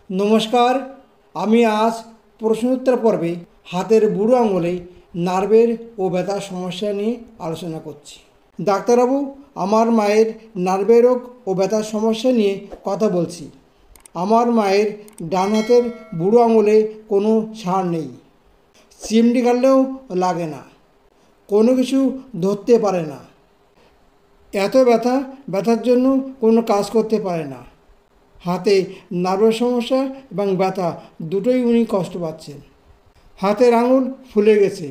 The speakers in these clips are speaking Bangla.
নমস্কার, আমি আজ প্রশ্নোত্তর পর্বে হাতের বুড়ো আঙুলে নার্ভের ও ব্যথার সমস্যা নিয়ে আলোচনা করছি। ডাক্তারবাবু, আমার মায়ের নার্ভের রোগ ও ব্যথার সমস্যা নিয়ে কথা বলছি। আমার মায়ের ডান হাতের বুড়ো আঙুলে কোনো ছাড় নেই, চিমটি কাটলেও লাগে না, কোনো কিছু ধরতে পারে না। এত ব্যথার জন্য কোনো কাজ করতে পারে না। হাতে নার্ভের সমস্যা এবং ব্যথা দুটোই উনি কষ্ট পাচ্ছেন। হাতের আঙুল ফুলে গেছে।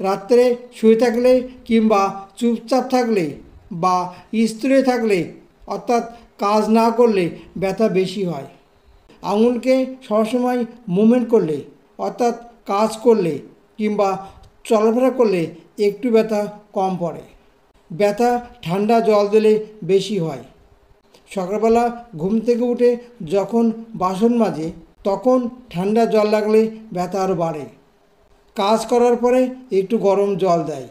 রাত্রে শুয়ে থাকলে কিংবা চুপচাপ থাকলে বা স্থিরে থাকলে অর্থাৎ কাজ না করলে ব্যথা বেশি হয়। আঙুলকে সবসময় মুভমেন্ট করলে অর্থাৎ কাজ করলে কিংবা চলাফেরা করলে একটু ব্যথা কম পড়ে। ব্যথা ঠান্ডা জল দিলে বেশি হয়। সকালবেলা ঘুম থেকে উঠে যখন বাসন মাজে তখন ঠান্ডা জল লাগলে ব্যথা আরও বাড়ে। কাজ করার পরে একটু গরম জল দেয়,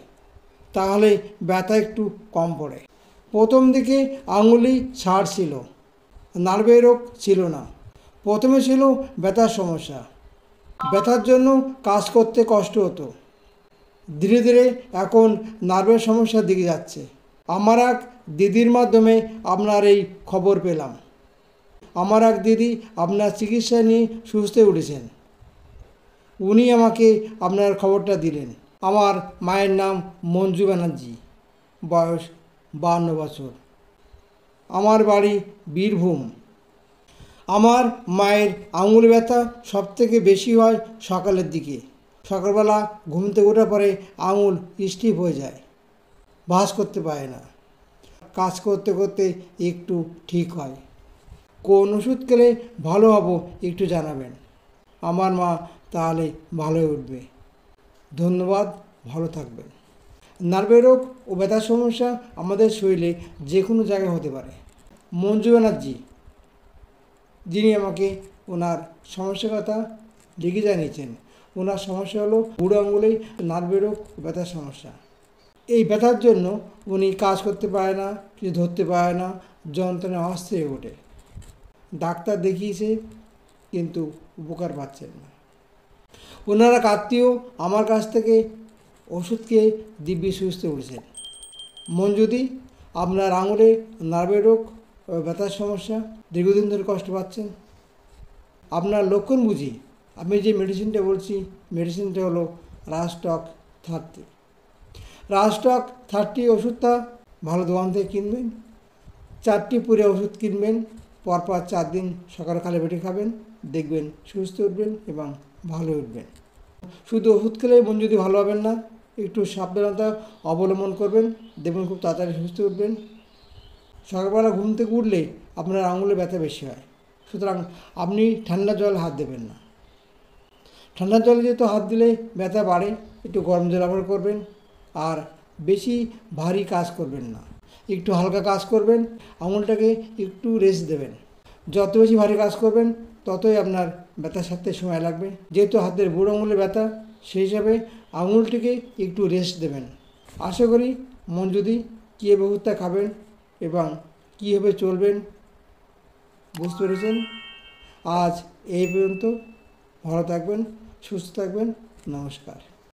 তাহলে ব্যথা একটু কম পড়ে। প্রথম দিকে আঙুলি ছাড় ছিল, নার্ভের রোগ ছিল না। প্রথমে ছিল ব্যথার সমস্যা, ব্যথার জন্য কাজ করতে কষ্ট হতো। ধীরে ধীরে এখন নার্ভের সমস্যার দিকে যাচ্ছে। আমার এক দিদির মাধ্যমে আপনার এই খবর পেলাম। আমার এক দিদি আপনার চিকিৎসা নিয়ে সুস্থ উঠেছেন। উনি আমাকে আপনার খবরটা দিলেন। আমার মায়ের নাম মঞ্জু ব্যানার্জি, বয়স 52 বছর। আমার বাড়ি বীরভূম। আমার মায়ের আঙুল ব্যথা সবথেকে বেশি হয় সকালের দিকে। সকালবেলা ঘুম থেকে ওঠার পরে আঙুল স্টিফ হয়ে যায়, ভাঁজ করতে পারে না। কাজ করতে করতে একটু ঠিক হয়। কোন ওষুধ খেলে ভালো হব একটু জানাবেন। আমার মা তাহলে ভালো হয়ে উঠবে। ধন্যবাদ, ভালো থাকবেন। নার্ভের রোগ ও ব্যথার সমস্যা আমাদের শরীরে যে কোনো জায়গায় হতে পারে। মঞ্জু ব্যানার্জি, যিনি আমাকে ওনার সমস্যার কথা লিখে জানিয়েছেন, ওনার সমস্যা হলো বুড়ো আঙুলেই নার্ভের রোগ ও ব্যথার সমস্যা। এই ব্যথার জন্য উনি কাজ করতে পারে না, কিছু ধরতে পারে না, যন্ত্রণা অস্থির হয়ে ওঠে। ডাক্তার দেখিয়েছে কিন্তু উপকার পাচ্ছেন না। ওনারা আত্মীয় আমার কাছ থেকে ওষুধ খেয়ে দিব্যি সুস্থ উঠেছেন। মঞ্জুদি, আপনার আঙুলে নার্ভের রোগ ও ব্যথার সমস্যা, দীর্ঘদিন ধরে কষ্ট পাচ্ছেন। আপনার লক্ষণ বুঝি আমি যে মেডিসিনটা বলছি, মেডিসিনটা হলো রাস্টক 30। রাস্টক 30 ওষুধটা ভালো দোকান থেকে কিনবেন। 4টি পুরে ওষুধ কিনবেন, পরপর 4 দিন সকালে খালি পেটে খাবেন, দেখবেন সুস্থ উঠবেন এবং ভালো উঠবেন। শুধু ওষুধ খেলে মন যদি ভালো হবেন না, একটু সাবধানতা অবলম্বন করবেন, দেখবেন খুব তাড়াতাড়ি সুস্থ উঠবেন। সকালবেলা ঘুম থেকে উঠলে আপনার আঙুলে ব্যথা বেশি হয়, সুতরাং আপনি ঠান্ডা জল হাত দেবেন না। ঠান্ডা জলে যেহেতু হাত দিলে ব্যথা বাড়ে, একটু গরম জল ব্যবহার করবেন। আর বেশি ভারী কাজ করবেন না, একটু হালকা কাজ করবেন। আঙুলটাকে একটু রেস্ট দেবেন। যত বেশি ভারী কাজ করবেন ততই আপনার ব্যথা সারতে সময় লাগবে। যেহেতু হাতের বুড়ো আঙুলে ব্যথা, সেই হিসাবে আঙুলটিকে একটু রেস্ট দেবেন। আশা করি মঞ্জুদি কীভাবে ওষুধটা খাবেন এবং কীভাবে চলবেন বুঝতে পেরেছেন। আজ এই পর্যন্ত। ভালো থাকবেন, সুস্থ থাকবেন। নমস্কার।